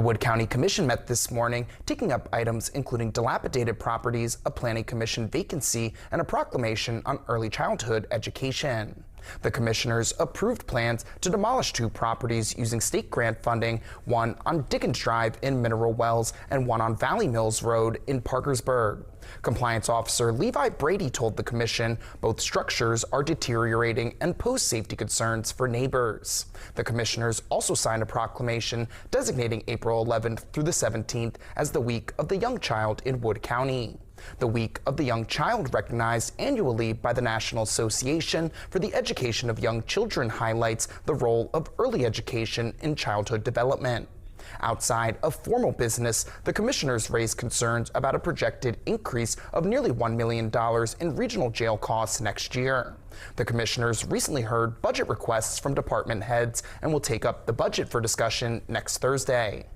The Wood County Commission met this morning, taking up items including dilapidated properties, a planning commission vacancy, and a proclamation on early childhood education. The commissioners approved plans to demolish 2 properties using state grant funding, one on Dickens Drive in Mineral Wells and one on Valley Mills Road in Parkersburg. Compliance Officer Levi Brady told the commission both structures are deteriorating and pose safety concerns for neighbors. The commissioners also signed a proclamation designating April 11th through the 17th as the Week of the Young Child in Wood County. The Week of the Young Child, recognized annually by the National Association for the Education of Young Children, highlights the role of early education in childhood development. Outside of formal business, the commissioners raised concerns about a projected increase of nearly $1 million in regional jail costs next year. The commissioners recently heard budget requests from department heads and will take up the budget for discussion next Thursday.